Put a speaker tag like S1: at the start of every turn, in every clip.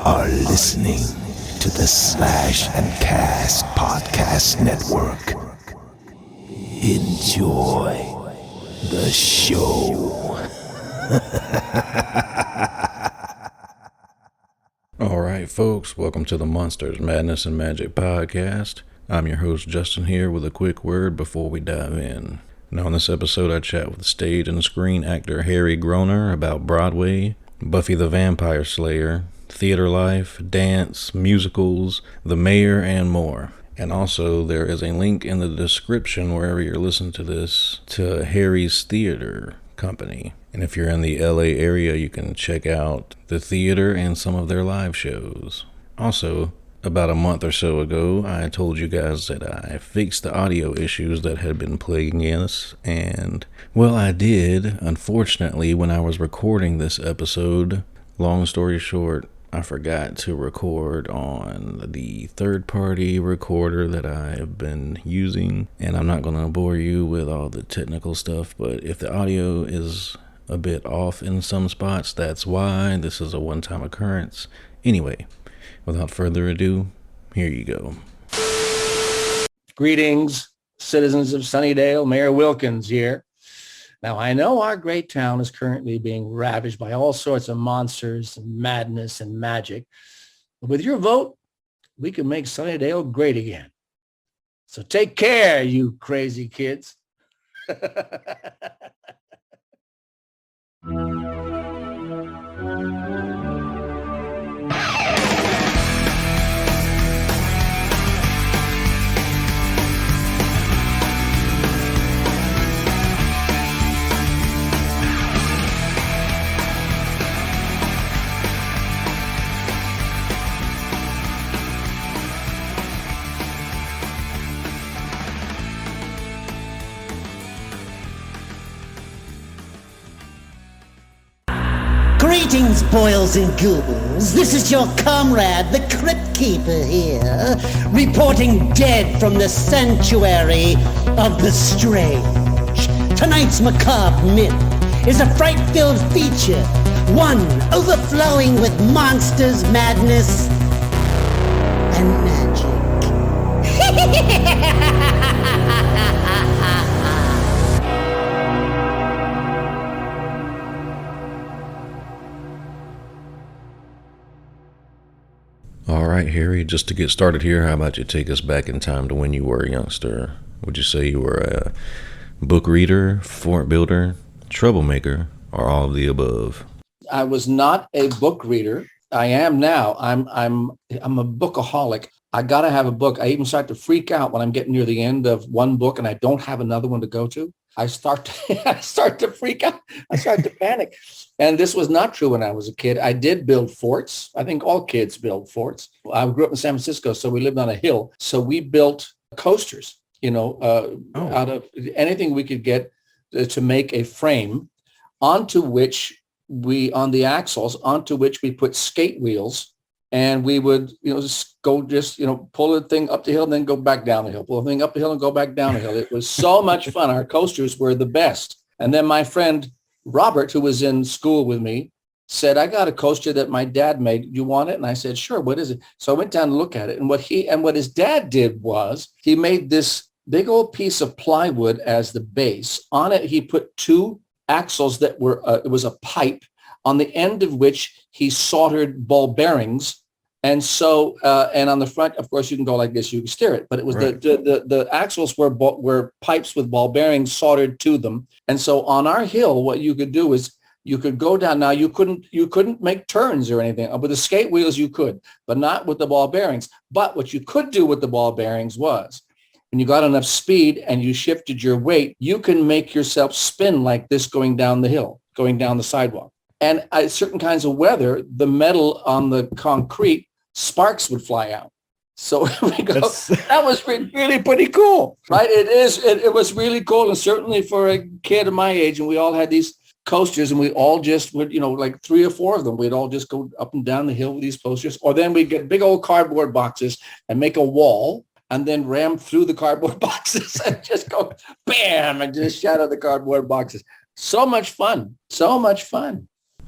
S1: are listening to the Slash and Cast Podcast Network. Enjoy the show.
S2: All right, folks, welcome to the Monsters, Madness, and Magic Podcast. I'm your host, Justin, here with a quick word before we dive in. Now, in this episode, I chat with stage and screen actor Harry Groener about Broadway, Buffy the Vampire Slayer, theater life, dance, musicals, the mayor, and more. And also, there is a link in the description wherever you're listening to this to Harry's theater company. And if you're in the LA area, you can check out the theater and some of their live shows. Also, about a month or so ago, I told you guys that I fixed the audio issues that had been plaguing us, and, well, I did. Unfortunately, when I was recording this episode, long story short, I forgot to record on the third-party recorder that I have been using, and I'm not going to bore you with all the technical stuff, but if the audio is a bit off in some spots, that's why. This is a one-time occurrence. Anyway, without further ado, here you go.
S3: Greetings, citizens of Sunnydale. Mayor Wilkins here. Now, I know our great town is currently being ravaged by all sorts of monsters and madness and magic. But with your vote, we can make Sunnydale great again. So take care, you crazy kids.
S4: Greetings, boils and ghouls. This is your comrade, the Crypt Keeper here, reporting dead from the sanctuary of the strange. Tonight's macabre myth is a fright-filled feature, one overflowing with monsters, madness, and magic.
S2: All right, Harry, just to get started here, how about you take us back in time to when you were a youngster? Would you say you were a book reader, fort builder, troublemaker, or all of the above?
S3: I was not a book reader. I am now. I'm a bookaholic. I got to have a book. I even start to freak out when I'm getting near the end of one book and I don't have another one to go to. I start to freak out. I start to panic. And this was not true when I was a kid. I did build forts. I think all kids build forts. I grew up in San Francisco, so we lived on a hill. So we built coasters, out of anything we could get to make a frame onto which on the axles, onto which we put skate wheels. And we would, pull the thing up the hill and then go back down the hill, pull the thing up the hill and go back down the hill. It was so much fun. Our coasters were the best. And then my friend Robert, who was in school with me, said, I got a coaster that my dad made. You want it? And I said, sure. What is it? So I went down to look at it. And what his dad did was he made this big old piece of plywood as the base. On it, he put two axles that were, it was a pipe, on the end of which he soldered ball bearings. And so, and on the front, of course, you can go like this, you can steer it. But it was right. The axles were pipes with ball bearings soldered to them. And so on our hill, what you could do is you could go down. Now, you couldn't make turns or anything. With the skate wheels, you could, but not with the ball bearings. But what you could do with the ball bearings was, when you got enough speed and you shifted your weight, you can make yourself spin like this going down the hill, going down the sidewalk. And at certain kinds of weather, the metal on the concrete, sparks would fly out. So that was really pretty cool, right? It was really cool. And certainly for a kid of my age, and we all had these coasters and we all just would, like 3 or 4 of them, we'd all just go up and down the hill with these coasters. Or then we'd get big old cardboard boxes and make a wall and then ram through the cardboard boxes and just go bam and just shatter the cardboard boxes. So much fun. So much fun.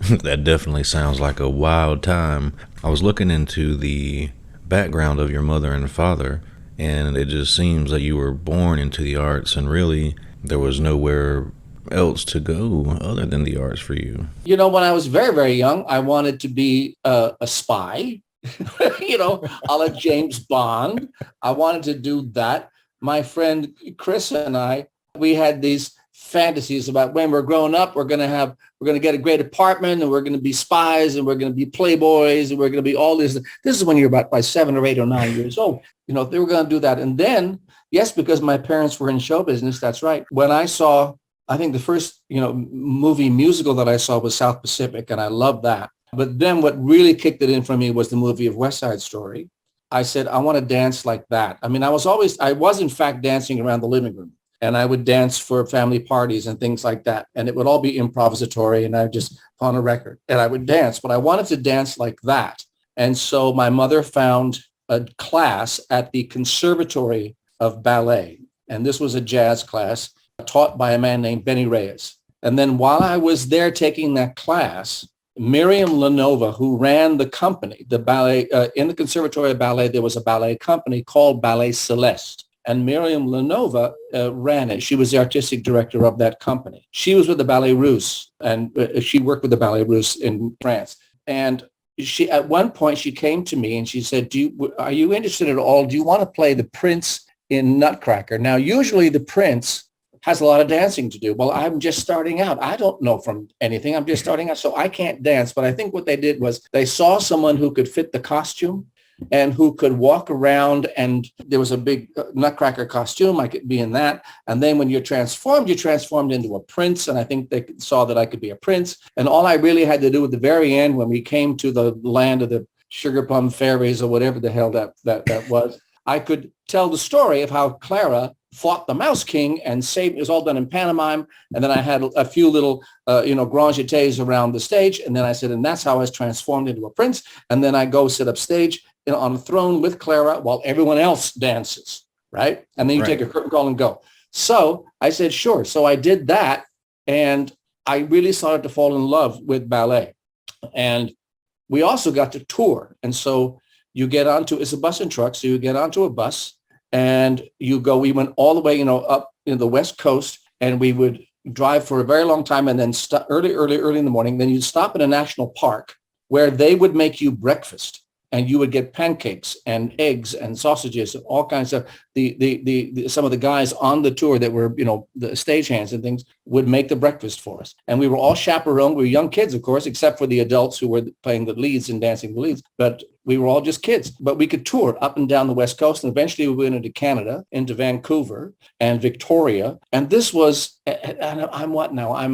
S2: That definitely sounds like a wild time. I was looking into the background of your mother and father, and it just seems that you were born into the arts, and really there was nowhere else to go other than the arts for you.
S3: You know, when I was very, very young, I wanted to be a spy, a la James Bond. I wanted to do that. My friend Chris and I, we had these fantasies about when we're growing up, we're going to get a great apartment, and we're going to be spies, and we're going to be playboys, and we're going to be all this. This is when you're about by 7 or 8 or 9 years old. They were going to do that. And then, yes, because my parents were in show business, that's right. When I saw, I think the first, movie musical that I saw was South Pacific, and I loved that. But then what really kicked it in for me was the movie of West Side Story. I said, I want to dance like that. I mean, I was in fact dancing around the living room. And I would dance for family parties and things like that. And it would all be improvisatory, and I would just on a record, and I would dance, but I wanted to dance like that. And so my mother found a class at the Conservatory of Ballet. And this was a jazz class taught by a man named Benny Reyes. And then while I was there taking that class, Miriam Lenova, who ran the company, the ballet, in the Conservatory of Ballet, there was a ballet company called Ballet Celeste. And Miriam Lenova ran it. She was the artistic director of that company. She was with the Ballet Russe, and she worked with the Ballet Russe in France. And she, at one point, she came to me and she said, are you interested at all? Do you want to play the Prince in Nutcracker? Now, usually the Prince has a lot of dancing to do. Well, I'm just starting out. I don't know from anything. I'm just starting out, so I can't dance. But I think what they did was they saw someone who could fit the costume and who could walk around, and there was a big Nutcracker costume. I could be in that. And then when you're transformed into a prince. And I think they saw that I could be a prince. And all I really had to do at the very end, when we came to the land of the sugar plum fairies or whatever the hell that was, I could tell the story of how Clara fought the Mouse King and saved. It was all done in pantomime. And then I had a few little, grand jetés around the stage. And then I said, and that's how I was transformed into a prince. And then I go sit upstage on a throne with Clara while everyone else dances, right? And then you take a curtain call and go. So I said, sure. So I did that, and I really started to fall in love with ballet. And we also got to tour. And so you get onto, it's a bus and truck, so you get onto a bus and you go, we went all the way, up in the West Coast, and we would drive for a very long time, and then early in the morning. Then you'd stop in a national park where they would make you breakfast. And you would get pancakes and eggs and sausages and all kinds of some of the guys on the tour that were, the stagehands and things would make the breakfast for us. And we were all chaperoned. We were young kids, of course, except for the adults who were playing the leads and dancing the leads. But we were all just kids. But we could tour up and down the West Coast. And eventually we went into Canada, into Vancouver and Victoria. And this was, I'm what now? I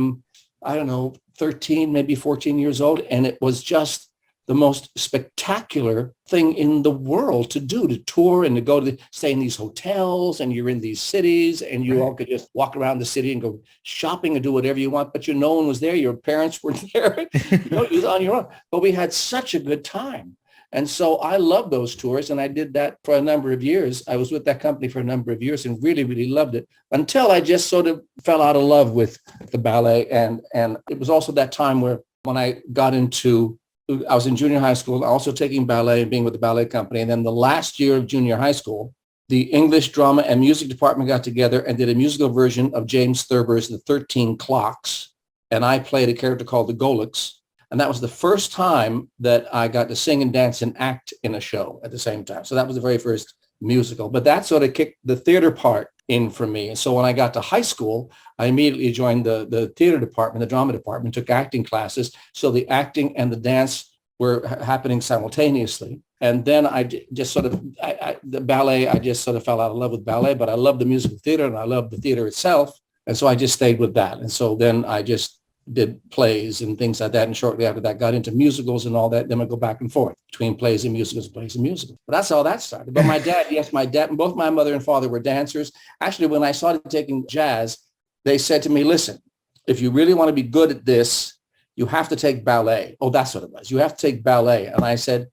S3: don't know, 13, maybe 14 years old. And it was just the most spectacular thing in the world to do, to tour and to go to stay in these hotels, and you're in these cities, and you all could just walk around the city and go shopping and do whatever you want, but no one was there. Your parents were there. You was on your own. But we had such a good time. And so I loved those tours, and I did that for a number of years. I was with that company for a number of years and really, really loved it, until I just sort of fell out of love with the ballet. And it was also that time where when I got into, I was in junior high school, also taking ballet and being with the ballet company. And then the last year of junior high school, the English drama and music department got together and did a musical version of James Thurber's The 13 Clocks. And I played a character called the Golix. And that was the first time that I got to sing and dance and act in a show at the same time. So that was the very first musical. But that sort of kicked the theater part in for me. And so when I got to high school, I immediately joined the theater department, the drama department, took acting classes. So the acting and the dance were happening simultaneously. And then I just sort of, the ballet, I just sort of fell out of love with ballet, but I loved the musical theater and I loved the theater itself. And so I just stayed with that. And so then I just did plays and things like that. And shortly after that, got into musicals and all that. Then I go back and forth between plays and musicals, plays and musicals. But that's how that started. But my dad, and both my mother and father were dancers. Actually, when I started taking jazz, they said to me, listen, if you really want to be good at this, you have to take ballet. Oh, that's what it was. You have to take ballet. And I said,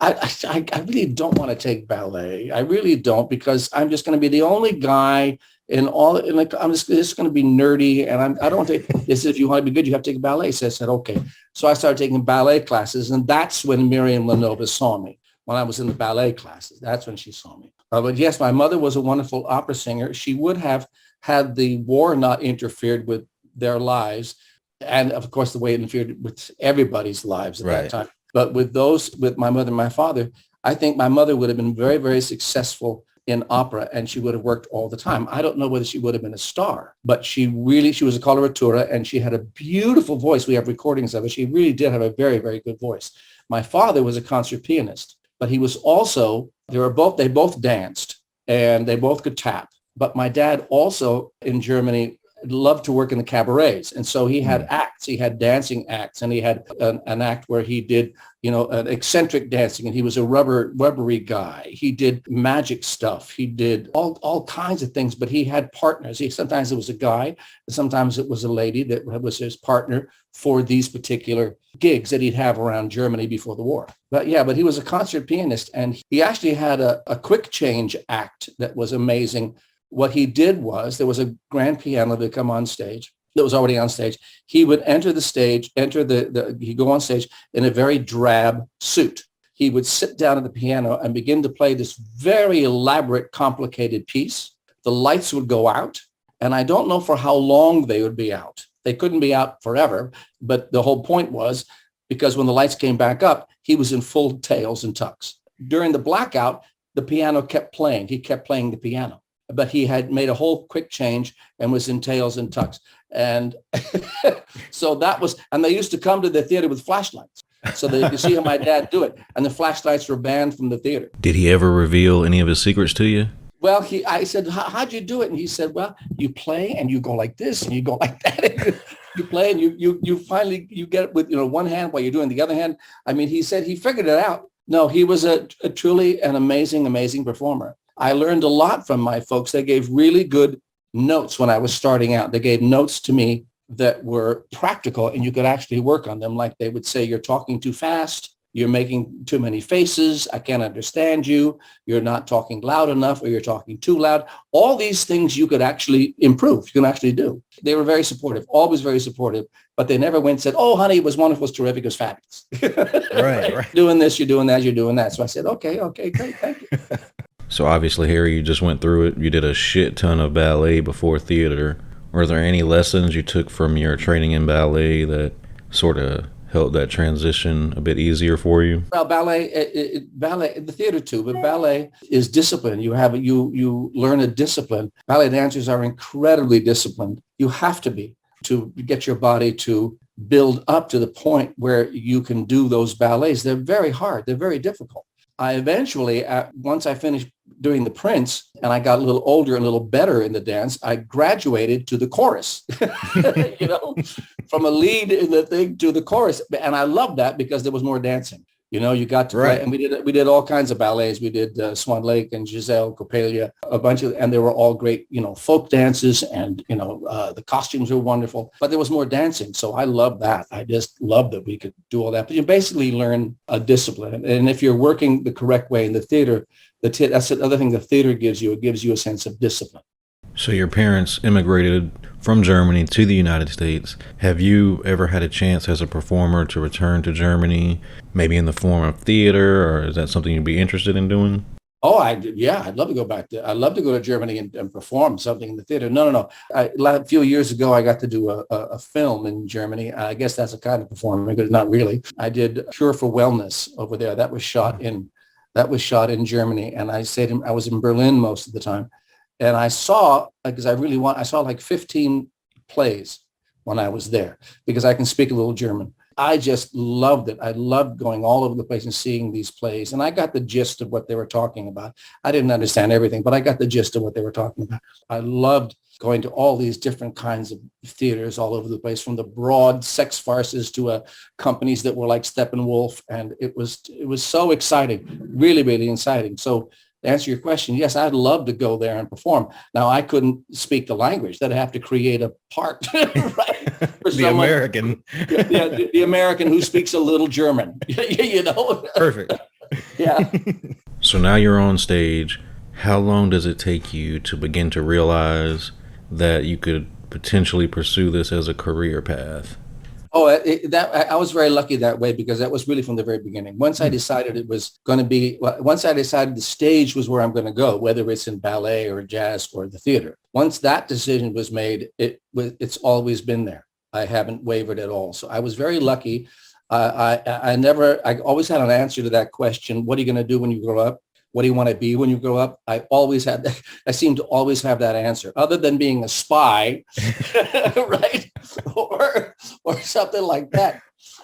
S3: I really don't want to take ballet. I really don't, because I'm just going to be the only guy in all. And like, I'm just going to be nerdy, and I don't want to take this. If you want to be good, you have to take ballet. So I said, okay. So I started taking ballet classes, and that's when Miriam Lenova saw me. When I was in the ballet classes, that's when she saw me. But yes, my mother was a wonderful opera singer. She would have, had the war not interfered with their lives, and of course the way it interfered with everybody's lives at that time. But with my mother and my father, I think my mother would have been very, very successful in opera, and she would have worked all the time. I don't know whether she would have been a star, but she was a coloratura, and she had a beautiful voice. We have recordings of it. She really did have a very, very good voice. My father was a concert pianist, but he was also, they both danced, and they both could tap. But my dad also in Germany loved to work in the cabarets. And so he had acts, he had dancing acts, and he had an act where he did, an eccentric dancing, and he was a rubbery guy. He did magic stuff. He did all kinds of things, but he had partners. Sometimes it was a guy, and sometimes it was a lady that was his partner for these particular gigs that he'd have around Germany before the war. But he was a concert pianist, and he actually had a quick change act that was amazing. What he did was, there was a grand piano that come on stage, that was already on stage. He would enter the stage, he'd go on stage in a very drab suit. He would sit down at the piano and begin to play this very elaborate, complicated piece. The lights would go out, and I don't know for how long they would be out. They couldn't be out forever, but the whole point was, because when the lights came back up, he was in full tails and tucks. During the blackout, the piano kept playing. He kept playing the piano. But he had made a whole quick change and was in tails and tucks. And so that was, and they used to come to the theater with flashlights. So they could see how my dad do it. And the flashlights were banned from the theater.
S2: Did he ever reveal any of his secrets to you?
S3: Well, I said, how'd you do it? And he said, well, you play and you go like this and you go like that. You play and you finally, you get it with, one hand while you're doing the other hand. I mean, he said he figured it out. No, he was a truly an amazing, amazing performer. I learned a lot from my folks. They gave really good notes when I was starting out. They gave notes to me that were practical, and you could actually work on them. Like they would say, you're talking too fast, you're making too many faces, I can't understand you, you're not talking loud enough, or you're talking too loud. All these things you could actually improve, you can actually do. They were very supportive, always very supportive, but they never went and said, oh, honey, it was wonderful, it was terrific, it was fabulous. Right. Doing this, you're doing that, you're doing that. So I said, okay, great, thank you.
S2: So obviously, Harry, you just went through it. You did a shit ton of ballet before theater. Were there any lessons you took from your training in ballet that sort of helped that transition a bit easier for you?
S3: Well, ballet, the theater too, but ballet is discipline. You learn a discipline. Ballet dancers are incredibly disciplined. You have to be, to get your body to build up to the point where you can do those ballets. They're very hard. They're very difficult. I eventually, once I finished doing the Prince and I got a little older and a little better in the dance, I graduated to the chorus, from a lead in the thing to the chorus. And I loved that because there was more dancing. You got to play, and we did all kinds of ballets. We did Swan Lake and Giselle, Coppelia, a bunch of, and they were all great, folk dances, and, the costumes were wonderful, but there was more dancing. So I loved that. I just loved that we could do all that. But you basically learn a discipline. And if you're working the correct way in the theater, that's the other thing the theater gives you. It gives you a sense of discipline.
S2: So your parents immigrated from Germany to the United States. Have you ever had a chance as a performer to return to Germany, maybe in the form of theater, or is that something you'd be interested in doing?
S3: Oh, I'd love to go back there. I'd love to go to Germany and perform something in the theater. No. A few years ago, I got to do a film in Germany. I guess that's a kind of performing, but not really. I did Cure for Wellness over there. That was shot in Germany. And I was in Berlin most of the time. And I saw, because I saw like 15 plays when I was there, because I can speak a little German. I just loved it. I loved going all over the place and seeing these plays. And I got the gist of what they were talking about. I didn't understand everything, but I got the gist of what they were talking about. I loved going to all these different kinds of theaters all over the place, from the broad sex farces to companies that were like Steppenwolf. And it was so exciting, really, really exciting. So to answer your question, yes, I'd love to go there and perform. Now, I couldn't speak the language. That I'd have to create a part, right? For
S2: the American.
S3: The American who speaks a little German,
S2: Perfect.
S3: Yeah.
S2: So now you're on stage. How long does it take you to begin to realize that you could potentially pursue this as a career path?
S3: Oh, I was very lucky that way because that was really from the very beginning. Once I decided it was going to be, once I decided the stage was where I'm going to go, whether it's in ballet or jazz or the theater. Once that decision was made, it's always been there. I haven't wavered at all. So I was very lucky. I always had an answer to that question. What are you going to do when you grow up? What do you want to be when you grow up? I seem to always have that answer, other than being a spy, right? Or something like that.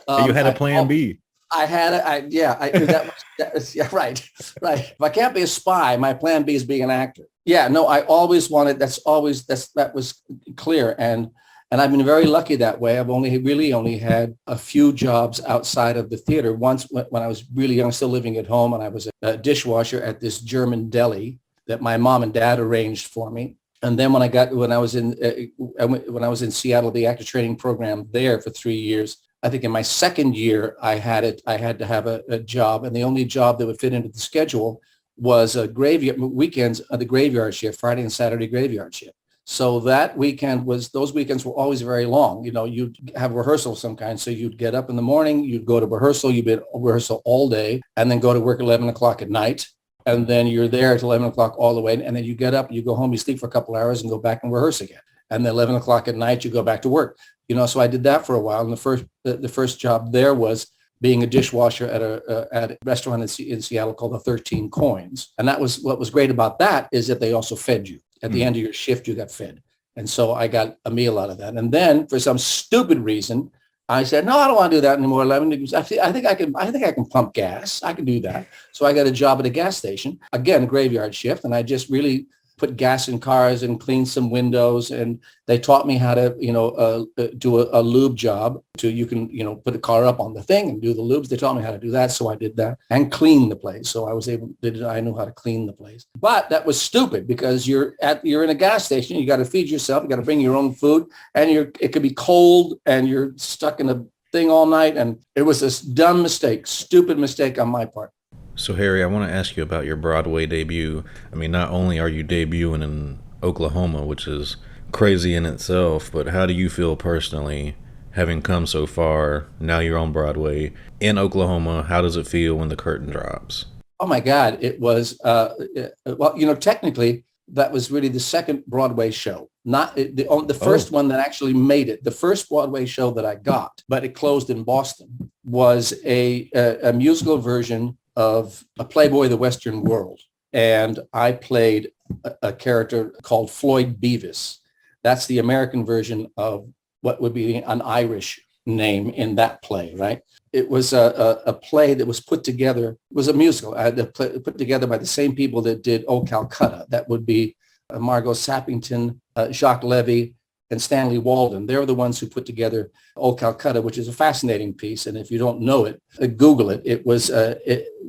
S2: You had a plan B.
S3: That was, yeah, right. If I can't be a spy, my plan B is being an actor. Yeah, no, I always wanted, that was clear. And I've been very lucky that way. I've only had a few jobs outside of the theater. Once when I was really young, still living at home, and I was a dishwasher at this German deli that my mom and dad arranged for me. And then when I was in Seattle, the actor training program there for 3 years, I think in my second year, I had to have a job. And the only job that would fit into the schedule was a weekends, the graveyard shift, Friday and Saturday graveyard shift. So those weekends were always very long. You know, you'd have rehearsal of some kind. So you'd get up in the morning, you'd go to rehearsal, you'd be at rehearsal all day, and then go to work at 11 o'clock at night. And then you're there at 11 o'clock all the way. And then you get up, you go home, you sleep for a couple of hours and go back and rehearse again. And then 11 o'clock at night, you go back to work. You know, so I did that for a while. And the first job there was being a dishwasher at a restaurant in Seattle called the 13 Coins. And that was what was great about that is that they also fed you. At the end of your shift, you got fed. And so I got a meal out of that. And then for some stupid reason, I said, no, I don't want to do that anymore. I think I can pump gas. I can do that. So I got a job at a gas station, again, a graveyard shift. And I just really put gas in cars and clean some windows. And they taught me how to, do a lube job. You can put the car up on the thing and do the lubes. They taught me how to do that. So I did that and clean the place. So I knew how to clean the place. But that was stupid because you're in a gas station. You got to feed yourself. You got to bring your own food, and it could be cold and you're stuck in a thing all night. And it was this dumb mistake, stupid mistake on my part.
S2: So, Harry, I want to ask you about your Broadway debut. I mean, not only are you debuting in Oklahoma, which is crazy in itself, but how do you feel personally, having come so far? Now you're on Broadway in Oklahoma. How does it feel when the curtain drops?
S3: Oh, my God. It was, technically, that was really the second Broadway show. Not the first one that actually made it. The first Broadway show that I got, but it closed in Boston, was a musical version of A Playboy of the Western World. And I played a character called Floyd Beavis. That's the American version of what would be an Irish name in that play, right? It was a play that was put together, it was a musical put together by the same people that did Old Calcutta. That would be Margot Sappington, Jacques Levy, and Stanley Walden. They're the ones who put together Old Calcutta, which is a fascinating piece. And if you don't know it, Google it. It was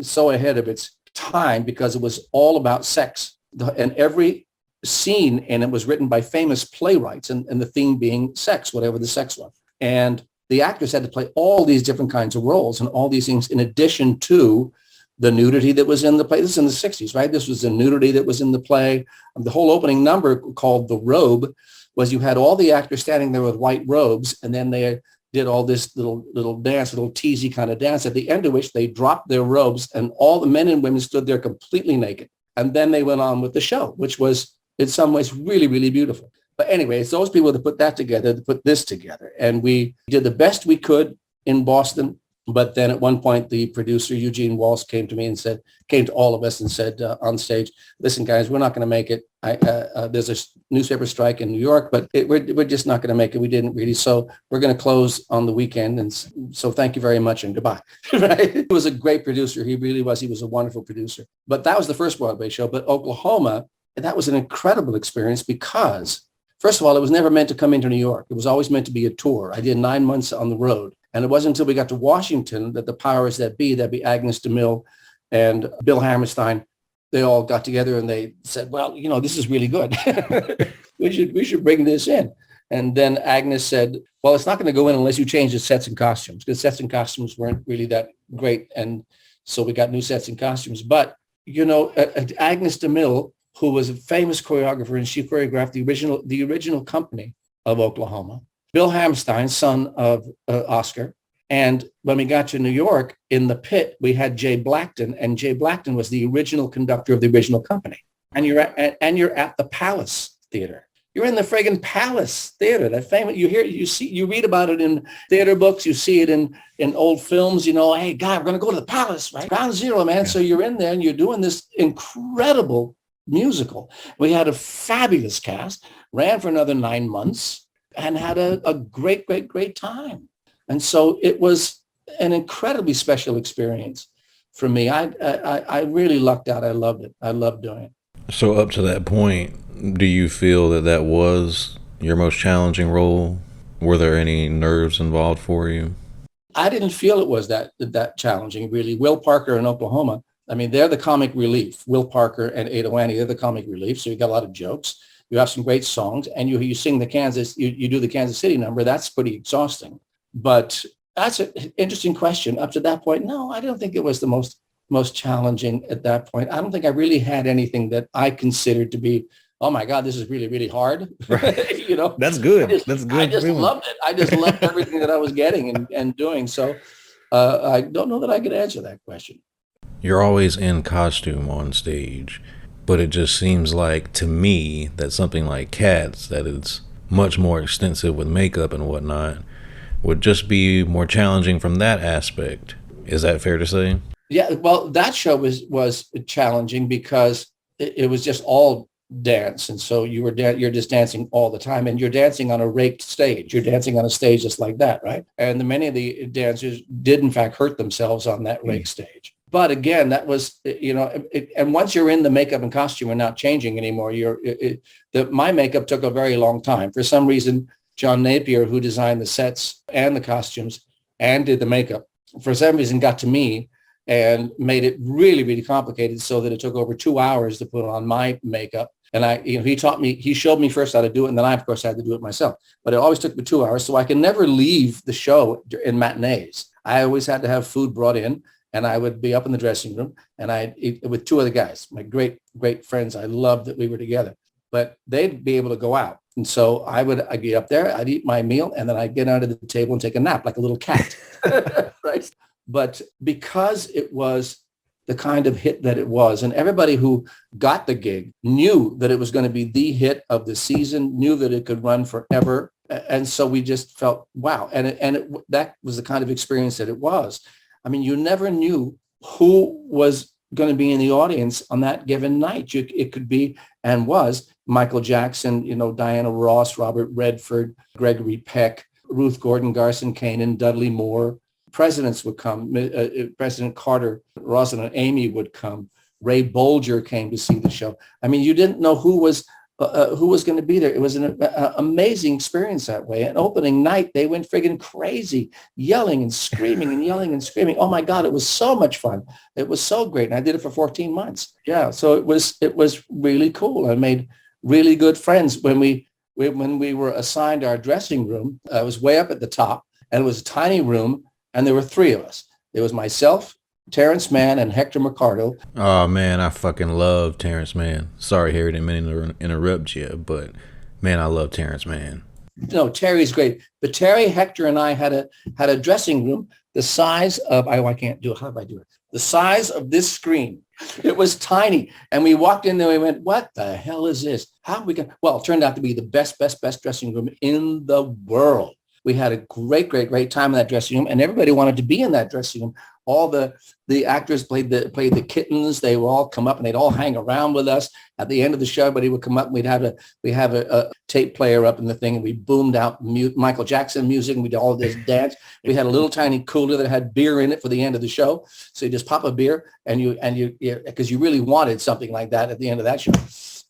S3: so ahead of its time because it was all about sex. And every scene in it was written by famous playwrights, and the theme being sex, whatever the sex was. And the actors had to play all these different kinds of roles and all these things in addition to the nudity that was in the play. This is in the 60s, right? This was the nudity that was in the play. The whole opening number, called The Robe, was you had all the actors standing there with white robes, and then they did all this little dance, little teasy kind of dance, at the end of which they dropped their robes and all the men and women stood there completely naked. And then they went on with the show, which was in some ways really, really beautiful. But anyway, it's those people that put that together, that put this together. And we did the best we could in Boston. But then at one point, the producer, Eugene Walsh, came to all of us and said on stage, listen, guys, we're not going to make it. There's a newspaper strike in New York, but we're just not going to make it. We didn't really. So we're going to close on the weekend. And so thank you very much and goodbye. Right? He was a great producer. He really was. He was a wonderful producer. But that was the first Broadway show. But Oklahoma, that was an incredible experience because, first of all, it was never meant to come into New York. It was always meant to be a tour. I did 9 months on the road. And it wasn't until we got to Washington that the powers that be Agnes DeMille and Bill Hammerstein, they all got together and they said, well, this is really good. we should bring this in. And then Agnes said, well, it's not going to go in unless you change the sets and costumes, because sets and costumes weren't really that great. And So we got new sets and costumes. But, you know, Agnes DeMille, who was a famous choreographer, and she choreographed the original company of Oklahoma. Bill Hamstein, son of Oscar. And when we got to New York, in the pit, we had Jay Blackton, and Jay Blackton was the original conductor of the original company. And you're at the Palace Theater. You're in the friggin' Palace Theater, that famous. You read about it in theater books. You see it in old films. You know, hey, God, we're gonna go to the Palace, right? Ground Zero, man. Yeah. So you're in there and you're doing this incredible musical. We had a fabulous cast. Ran for another 9 months and had a great time. And so it was an incredibly special experience for me. I really lucked out. I loved it. I loved doing it.
S2: So up to that point, do you feel that was your most challenging role? Were there any nerves involved for you?
S3: I didn't feel it was that challenging, really. Will Parker in Oklahoma, I mean, they're the comic relief. Will Parker and Ada Wanny, they're the comic relief. So you got a lot of jokes. You have some great songs, and you sing you do the Kansas City number. That's pretty exhausting. But that's an interesting question. Up to that point, no, I don't think it was the most challenging at that point. I don't think I really had anything that I considered to be, oh my God, this is really, really hard.
S2: Right.
S3: You know,
S2: that's good. That's good.
S3: I just loved it. I just loved everything that I was getting and doing. So I don't know that I could answer that question.
S2: You're always in costume on stage, but it just seems like to me that something like Cats, that is much more extensive with makeup and whatnot, would just be more challenging from that aspect. Is that fair to say?
S3: Yeah, well, that show was challenging because it was just all dance. And so you're just dancing all the time, and you're dancing on a raked stage. You're dancing on a stage just like that, right? And many of the dancers did, in fact, hurt themselves on that raked stage. But again, that was, you know, and once you're in the makeup and costume, we're not changing anymore. My makeup took a very long time. For some reason, John Napier, who designed the sets and the costumes and did the makeup, for some reason got to me and made it really, really complicated, so that it took over 2 hours to put on my makeup. And he showed me first how to do it, and then I, of course, had to do it myself. But it always took me 2 hours, so I could never leave the show in matinees. I always had to have food brought in, and I would be up in the dressing room, and I'd eat with two other guys, my great, great friends. I loved that we were together, but they'd be able to go out. And so I'd get up there, I'd eat my meal, and then I'd get under the table and take a nap like a little cat, right? But because it was the kind of hit that it was, and everybody who got the gig knew that it was going to be the hit of the season, knew that it could run forever. And so we just felt, wow. That was the kind of experience that it was. I mean, you never knew who was going to be in the audience on that given night. It could be, and was, Michael Jackson, you know, Diana Ross, Robert Redford, Gregory Peck, Ruth Gordon, Garson Kanin, Dudley Moore. Presidents would come. President Carter, Rosalind Amy would come. Ray Bolger came to see the show. I mean, you didn't know who was going to be there. It was an amazing experience that way. And opening night, they went friggin' crazy, yelling and screaming and yelling and screaming. Oh my God, it was so much fun. It was so great. And I did it for 14 months. Yeah, so it was really cool. I made really good friends. When we were assigned our dressing room, I was way up at the top, and it was a tiny room, and there were three of us. There was myself, Terrence Mann, and Hector Mercado.
S2: Oh, man, I fucking love Terrence Mann. Sorry, Harry, didn't mean to interrupt you, but, man, I love Terrence Mann.
S3: No, Terry's great. But Terry, Hector, and I had a dressing room the size of, I can't do it. How do I do it? The size of this screen. It was tiny. And we walked in there and we went, what the hell is this? How are we going to? Well, it turned out to be the best dressing room in the world. We had a great, great, great time in that dressing room, and everybody wanted to be in that dressing room. All the actors played the kittens. They would all come up and they'd all hang around with us. At the end of the show, everybody would come up and we'd have a tape player up in the thing, and we boomed out Michael Jackson music, and we did all this dance. We had a little tiny cooler that had beer in it for the end of the show. So you just pop a beer, and you because you really wanted something like that at the end of that show.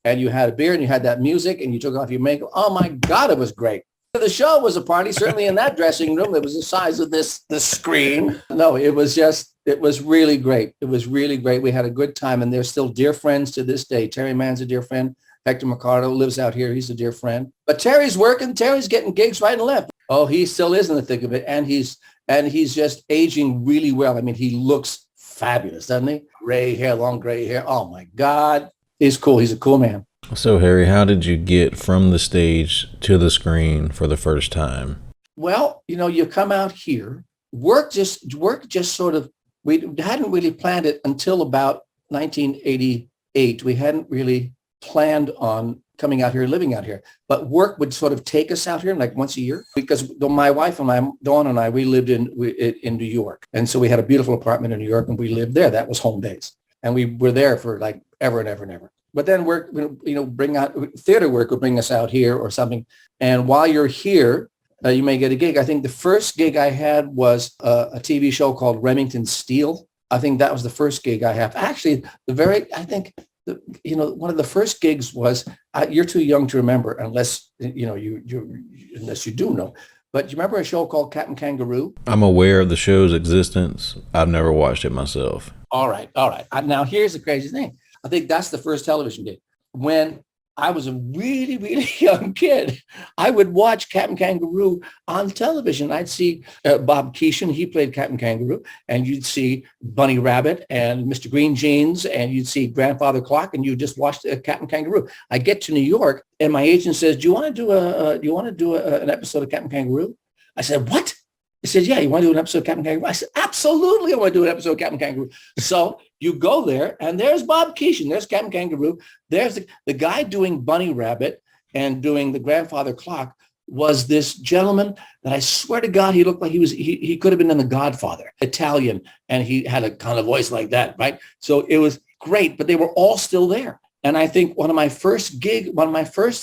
S3: And you had a beer and you had that music, and you took off your makeup. Oh my God, it was great. The show was a party, certainly in that dressing room. It was the size of this screen. No, it was really great. It was really great. We had a good time, and they're still dear friends to this day. Terry Mann's a dear friend. Hector Mercado lives out here. He's a dear friend. But Terry's working. Terry's getting gigs right and left. Oh, he still is in the thick of it, and he's just aging really well. I mean, he looks fabulous, doesn't he? Gray hair, long gray hair. Oh my God. He's cool. He's a cool man.
S2: So, Harry, how did you get from the stage to the screen for the first time?
S3: Well, you come out here, work just sort of, we hadn't really planned it until about 1988. We hadn't really planned on coming out here, living out here, but work would sort of take us out here like once a year, because my wife and Dawn and I, we lived in New York. And so we had a beautiful apartment in New York and we lived there. That was home base. And we were there for like ever and ever and ever. But then work, bring out theater work would bring us out here or something. And while you're here, you may get a gig. I think the first gig I had was a TV show called Remington Steele. I think that was the first gig I have. Actually, one of the first gigs was, you're too young to remember unless, unless you do know. But you remember a show called Captain Kangaroo?
S2: I'm aware of the show's existence. I've never watched it myself.
S3: All right. Now, here's the crazy thing. I think that's the first television gig. When I was a really, really young kid, I would watch Captain Kangaroo on television. I'd see Bob Keeshan, he played Captain Kangaroo, and you'd see Bunny Rabbit and Mr. Green Jeans, and you'd see Grandfather Clock, and you just watched Captain Kangaroo. I get to New York, and my agent says, "Do you want to do an episode of Captain Kangaroo?" I said, "What?" He said, "Yeah, you want to do an episode of Captain Kangaroo?" I said, "Absolutely, I want to do an episode of Captain Kangaroo." So you go there, and there's Bob Keeshan, there's Captain Kangaroo, there's the guy doing Bunny Rabbit and doing the Grandfather Clock was this gentleman that I swear to God, he looked like he could have been in The Godfather, Italian, and he had a kind of voice like that, right? So it was great, but they were all still there. And I think one of my first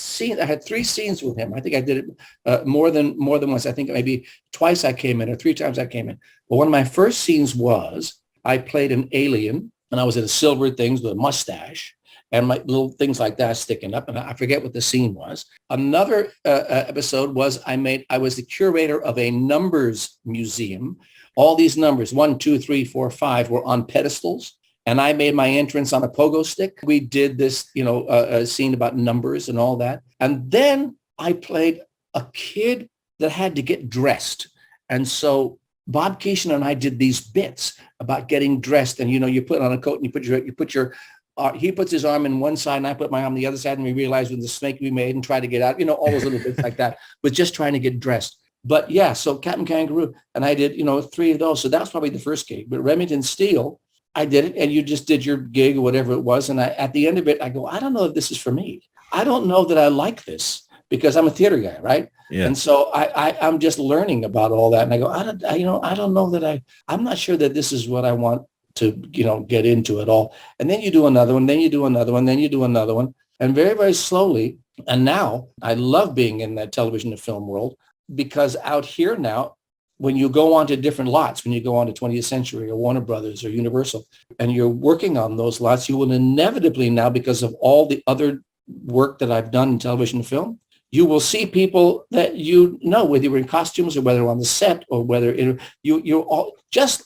S3: scenes, I had 3 scenes with him. I think I did it more than once. I think maybe twice I came in or 3 times I came in. But one of my first scenes was I played an alien, and I was in a silver things with a mustache and my little things like that sticking up. And I forget what the scene was. Another episode was I was the curator of a numbers museum. All these numbers, 1, 2, 3, 4, 5 were on pedestals. And I made my entrance on a pogo stick. We did this, a scene about numbers and all that. And then I played a kid that had to get dressed. And so Bob Keeshan and I did these bits about getting dressed. And, you put on a coat and he puts his arm in one side and I put my arm on the other side. And we realized with the snake we made and tried to get out, all those little bits like that, but just trying to get dressed. But yeah, so Captain Kangaroo, and I did, 3 of those. So that was probably the first gig. But Remington Steele, I did it, and you just did your gig or whatever it was. And at the end of it, I go, I don't know if this is for me. I don't know that I like this because I'm a theater guy, right? Yeah. And so I'm just learning about all that. And I go, I don't know that I'm not sure that this is what I want to, get into at all. And then you do another one, then you do another one, then you do another one. And very, very slowly. And now I love being in that television and film world because out here now, when you go on to different lots, when you go on to 20th Century or Warner Brothers or Universal, and you're working on those lots, you will inevitably now, because of all the other work that I've done in television and film, you will see people that whether you're in costumes or whether on the set or whether you're all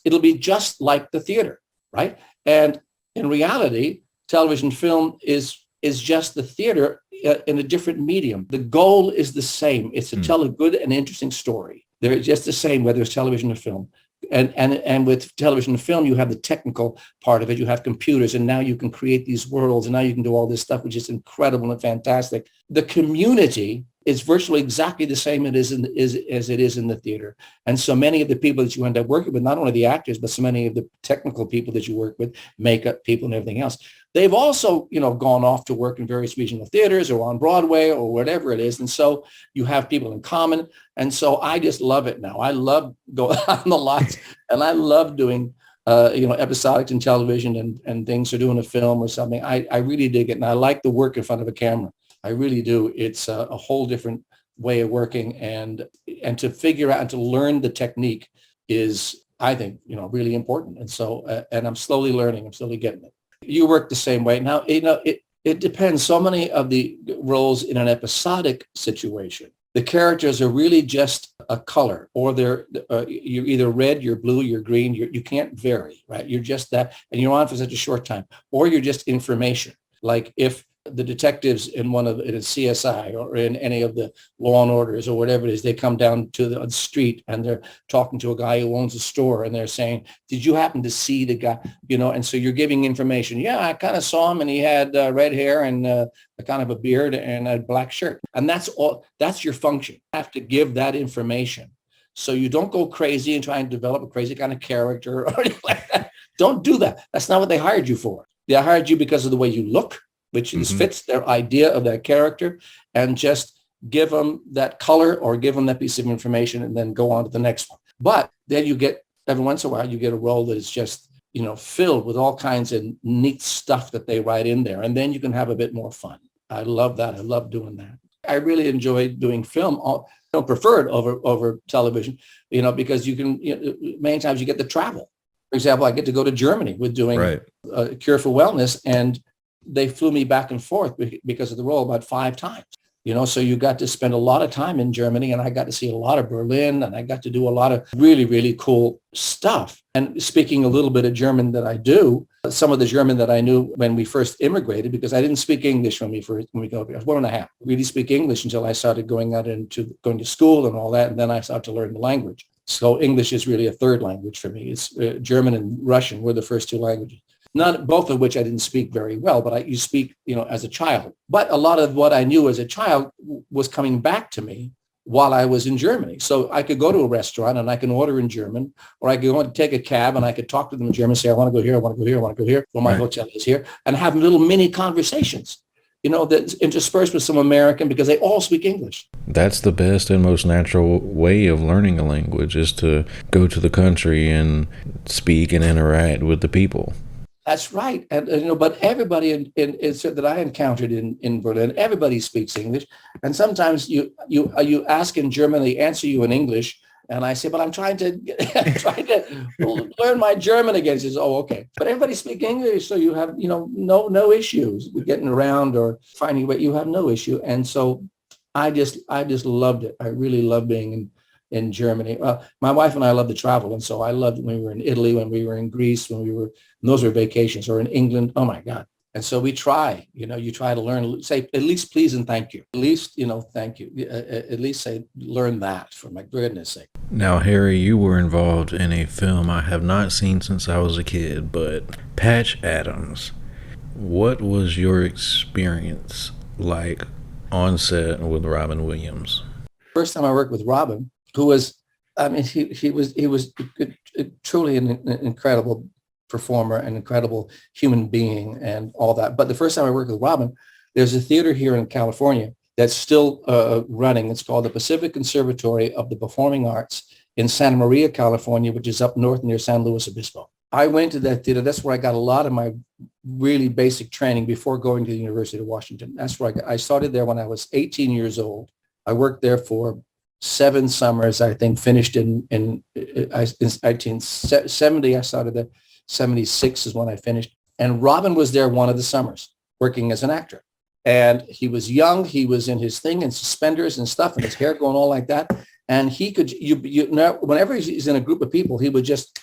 S3: it'll be just like the theater, right? And in reality, television film is just the theater in a different medium. The goal is the same. It's to tell a good and interesting story. They're just the same, whether it's television or film. And with television and film, you have the technical part of it. You have computers, and now you can create these worlds, and now you can do all this stuff, which is incredible and fantastic. The community is virtually exactly the same as it is in the theater. And so many of the people that you end up working with, not only the actors, but so many of the technical people that you work with, makeup people and everything else, they've also, gone off to work in various regional theaters or on Broadway or whatever it is. And so you have people in common. And so I just love it now. I love going on the lots, and I love doing, episodics in television and things, or doing a film or something. I really dig it. And I like the work in front of a camera. I really do. It's a whole different way of working, and to figure out and to learn the technique is, I think, really important. And so, and I'm slowly learning. I'm slowly getting it. You work the same way. Now, it depends. So many of the roles in an episodic situation, the characters are really just a color, or you're either red, you're blue, you're green. You can't vary, right? You're just that, and you're on for such a short time, or you're just information. Like if the detectives in in a CSI or in any of the Law and Orders or whatever it is, they come down to the street and they're talking to a guy who owns a store and they're saying, did you happen to see the guy, and so you're giving information. Yeah, I kind of saw him and he had red hair and a kind of a beard and a black shirt. And that's your function. You have to give that information. So you don't go crazy and try and develop a crazy kind of character or anything like that. Don't do that. That's not what they hired you for. They hired you because of the way you look, which fits their idea of that character, and just give them that color or give them that piece of information and then go on to the next one. But then you get, every once in a while, you get a role that is just, filled with all kinds of neat stuff that they write in there. And then you can have a bit more fun. I love that. I love doing that. I really enjoy doing film. Prefer it over television, because you can, many times you get to travel. For example, I get to go to Germany with doing a Cure for Wellness, and they flew me back and forth because of the role about 5 times. So you got to spend a lot of time in Germany, and I got to see a lot of Berlin, and I got to do a lot of really, really cool stuff. And speaking a little bit of German that I do, some of the German that I knew when we first immigrated, because I didn't speak English when we go over. I was 1.5. Really speak English until I started going to school and all that, and then I started to learn the language. So English is really a third language for me. It's German and Russian were the first 2 languages. Not both of which I didn't speak very well, but you speak, as a child. But a lot of what I knew as a child was coming back to me while I was in Germany. So I could go to a restaurant and I can order in German, or I could go and take a cab and I could talk to them in German, say, I want to go here, I want to go here, I want to go here. Well, my hotel is here, and have little mini conversations, that's interspersed with some American, because they all speak English.
S2: That's the best and most natural way of learning a language, is to go to the country and speak and interact with the people.
S3: That's right. And, but everybody that I encountered in Berlin, everybody speaks English. And sometimes you ask in German, they answer you in English. And I say, but I'm trying to learn my German again. He says, oh, okay. But everybody speaks English. So you have, no issues with getting around or finding a way. You have no issue. And so I just loved it. I really love being in Germany. My wife and I love to travel. And so I loved when we were in Italy, when we were in Greece, and those were vacations, or in England. Oh my God. And so we try, you try to learn, say, at least please and thank you. At least, thank you. At least say, learn that, for my goodness sake.
S2: Now, Harry, you were involved in a film I have not seen since I was a kid, but Patch Adams. What was your experience like on set with Robin Williams?
S3: First time I worked with Robin, who was, he was truly an incredible performer, an incredible human being and all that. But the first time I worked with Robin, there's a theater here in California that's still running. It's called the Pacific Conservatory of the Performing Arts in Santa Maria, California, which is up north near San Luis Obispo. I went to that theater. That's where I got a lot of my really basic training before going to the University of Washington. That's where I started there when I was 18 years old. I worked there for 7 summers, I think, finished in 1970. I started there. 76 is when I finished. And Robin was there one of the summers working as an actor. And he was young. He was in his thing and suspenders and stuff and his hair going all like that. And he could, whenever he's in a group of people, he would just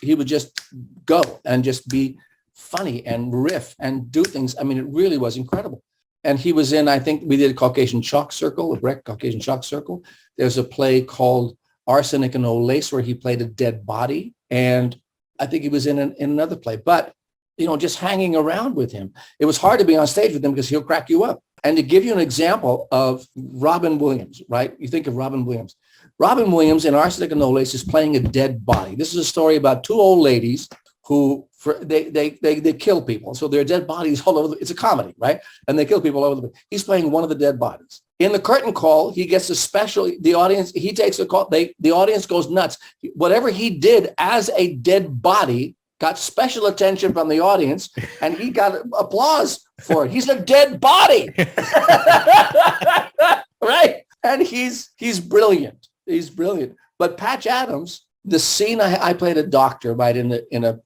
S3: go and just be funny and riff and do things. I mean, it really was incredible. And he was in, I think we did a Caucasian Chalk Circle, a Brecht Caucasian Chalk Circle. There's a play called Arsenic and Old Lace where he played a dead body. And I think he was in another play, but, just hanging around with him. It was hard to be on stage with him because he'll crack you up. And to give you an example of Robin Williams, right? You think of Robin Williams. Robin Williams in Arsenic and Old Lace is playing a dead body. This is a story about 2 old ladies who they kill people. So there are dead bodies all over. It's a comedy, right? And they kill people all over the place. He's playing one of the dead bodies. In the curtain call, he gets a special, the audience, he takes a call, the audience goes nuts. Whatever he did as a dead body got special attention from the audience, and he got applause for it. He's a dead body. Right? And he's brilliant. He's brilliant. But Patch Adams, the scene I played a doctor, right, in a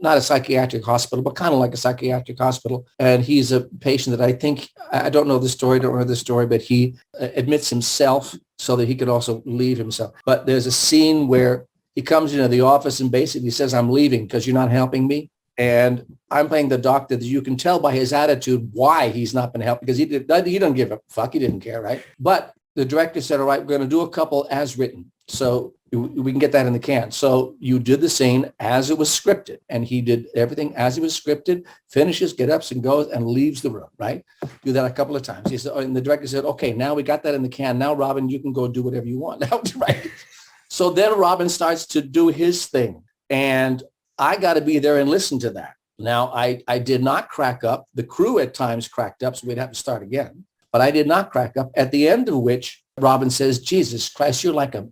S3: not a psychiatric hospital, but kind of like a psychiatric hospital. And he's a patient that I don't know the story, don't remember the story, but he admits himself so that he could also leave himself. But there's a scene where he comes into the office and basically says, I'm leaving because you're not helping me. And I'm playing the doctor that you can tell by his attitude why he's not been helped, because he doesn't give a fuck. He didn't care, right? But the director said, all right, we're going to do a couple as written. So we can get that in the can. So you did the scene as it was scripted. And he did everything as it was scripted, finishes, get up and goes and leaves the room, right? Do that a couple of times. He said, and the director said, okay, now we got that in the can. Now, Robin, you can go do whatever you want now, right? So then Robin starts to do his thing. And I got to be there and listen to that. Now, I did not crack up. The crew at times cracked up, so we'd have to start again. But I did not crack up, at the end of which Robin says, Jesus Christ, you're like a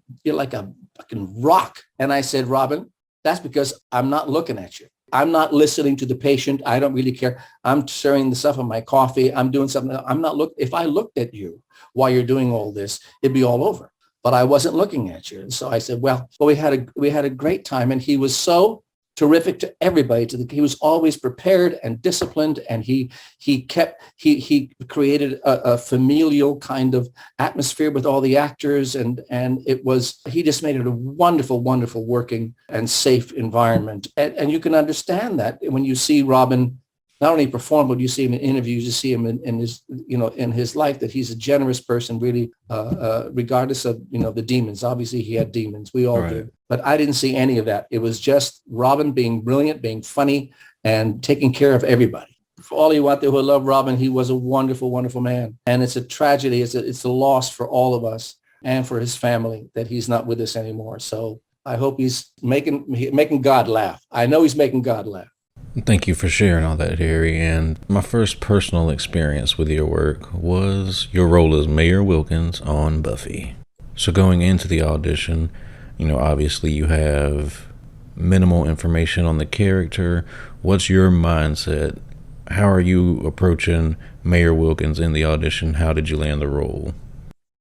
S3: fucking rock. And I said, Robin, that's because I'm not looking at you. I'm not listening to the patient. I don't really care. I'm stirring the stuff in my coffee. I'm doing something. I'm not looking. If I looked at you while you're doing all this, it'd be all over. But I wasn't looking at you. And so I said, well, we had a great time. And he was so terrific to everybody. He was always prepared and disciplined, and he created a familial kind of atmosphere with all the actors, and he just made it a wonderful, wonderful working and safe environment. And you can understand that when you see Robin not only perform, but you see him in interviews, you see him in his life, that he's a generous person, really, regardless of, the demons. Obviously, he had demons. We all do. But I didn't see any of that. It was just Robin being brilliant, being funny, and taking care of everybody. For all you out there who love Robin, he was a wonderful, wonderful man. And it's a tragedy. It's a loss for all of us and for his family that he's not with us anymore. So I hope he's making God laugh. I know he's making God laugh.
S2: Thank you for sharing all that, Harry. And my first personal experience with your work was your role as Mayor Wilkins on Buffy. So going into the audition, obviously you have minimal information on the character. What's your mindset? How are you approaching Mayor Wilkins in the audition? How did you land the role?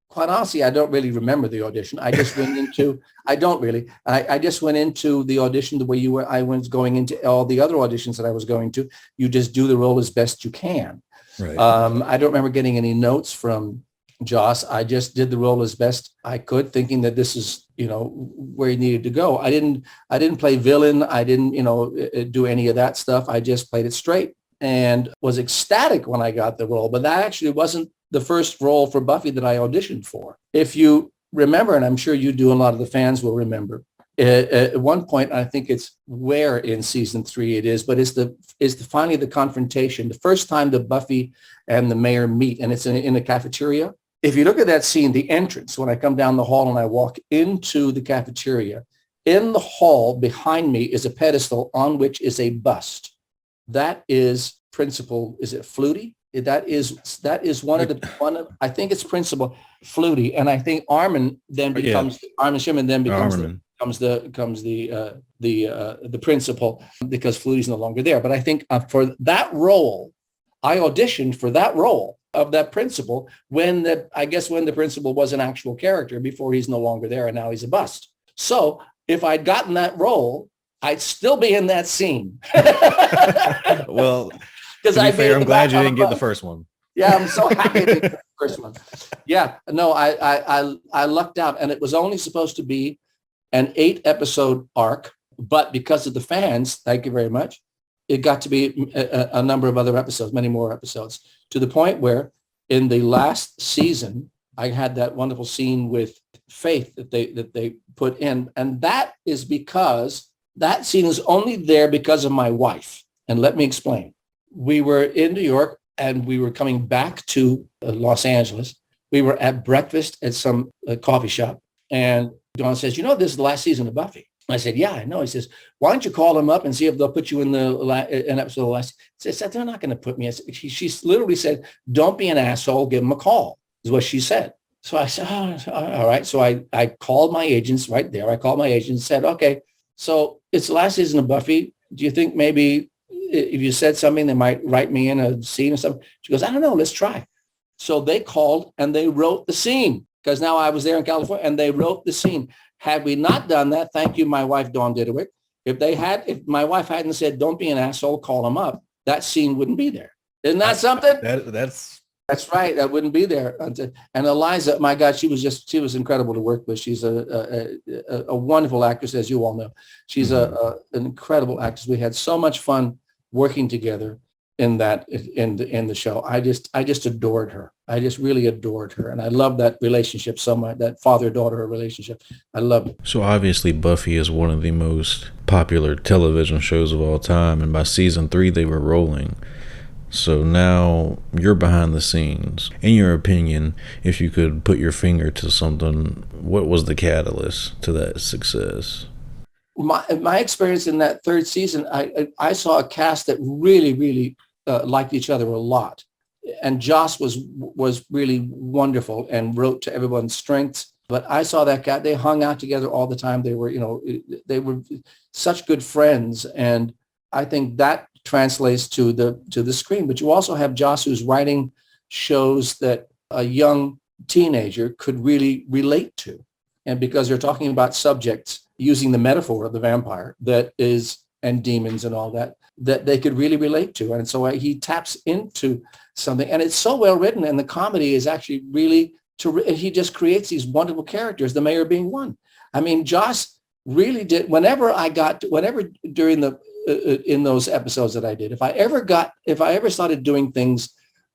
S3: Quite honestly, I don't really remember the audition. I just went into, I just went into the audition the way I was going into all the other auditions that I was going to. You just do the role as best you can. Right. I don't remember getting any notes from Joss. I just did the role as best I could, thinking that this is, where he needed to go. I didn't play villain. I didn't, do any of that stuff. I just played it straight and was ecstatic when I got the role. But that actually wasn't the first role for Buffy that I auditioned for. If you remember, and I'm sure you do, and a lot of the fans will remember, at one point, I think it's where in season 3 it is, but it's finally the confrontation, the first time that Buffy and the mayor meet, and it's in a cafeteria. If you look at that scene, the entrance, when I come down the hall and I walk into the cafeteria, in the hall behind me is a pedestal on which is a bust. That is Principal, is it Flutie? That is one of I think it's Principal Flutie, and I think Armin then becomes Armin Shimon then becomes the principal, because Flutie's no longer there. But I think for that role, I auditioned for that role of that principal when the principal was an actual character before he's no longer there and now he's a bust. So if I'd gotten that role, I'd still be in that scene.
S2: Well, because I'm glad you didn't get the first one.
S3: Yeah, I'm so happy to get the first one. Yeah, no, I lucked out, and it was only supposed to be an 8-episode arc, but because of the fans, thank you very much, it got to be a number of other episodes, many more episodes, to the point where in the last season, I had that wonderful scene with Faith that they put in, and that is because that scene is only there because of my wife. And let me explain. We were in New York and we were coming back to Los Angeles. We were at breakfast at some coffee shop. And Dawn says, this is the last season of Buffy. I said, yeah, I know. He says, why don't you call them up and see if they'll put you in an episode of the last. He said, they're not going to put me. She literally said, don't be an asshole. Give them a call, is what she said. So I said, oh, all right. So I called my agents right there. I called my agent and said, okay, so it's the last season of Buffy. Do you think maybe if you said something, they might write me in a scene or something? She goes, I don't know. Let's try. So they called and they wrote the scene, because now I was there in California, and they wrote the scene. Had we not done that, thank you, my wife, Dawn Didewick. If my wife hadn't said, don't be an asshole, call him up, that scene wouldn't be there. Isn't that something?
S2: That's
S3: That's right. I wouldn't be there. And Eliza, my God, she was incredible to work with. She's a wonderful actress, as you all know. She's an incredible actress. We had so much fun working together in the show. I just adored her. I just really adored her. And I love that relationship so much, that father-daughter relationship. I love it.
S2: So obviously Buffy is one of the most popular television shows of all time, and by season 3 they were rolling. So now you're behind the scenes. In your opinion, if you could put your finger to something, what was the catalyst to that success?
S3: My experience in that third season, I saw a cast that really liked each other a lot, and Joss was really wonderful and wrote to everyone's strengths. But I saw that guy; they hung out together all the time. They were such good friends, and I think that translates to the screen. But you also have Joss, who's writing shows that a young teenager could really relate to, and because they're talking about subjects using the metaphor of the vampire and demons and all that they could really relate to. And so he taps into something, and it's so well written, and the comedy is actually really he just creates these wonderful characters, the mayor being one. I mean, Joss really did. Whenever during in those episodes that I did, if I ever started doing things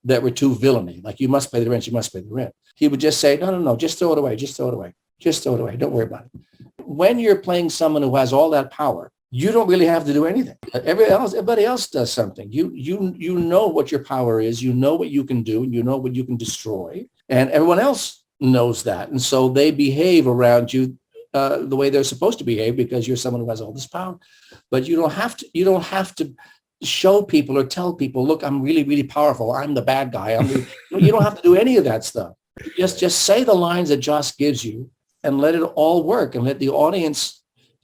S3: that were too villainy, like you must pay the rent, he would just say, no, just throw it away. Don't worry about it. When you're playing someone who has all that power, you don't really have to do anything. Everybody else does something. You know what your power is. You know what you can do. You know what you can destroy. And everyone else knows that. And so they behave around you the way they're supposed to behave, because you're someone who has all this power. But you don't have to show people or tell people, look, I'm really, really powerful. I'm the bad guy. You don't have to do any of that stuff. Just say the lines that Joss gives you and let it all work, and let the audience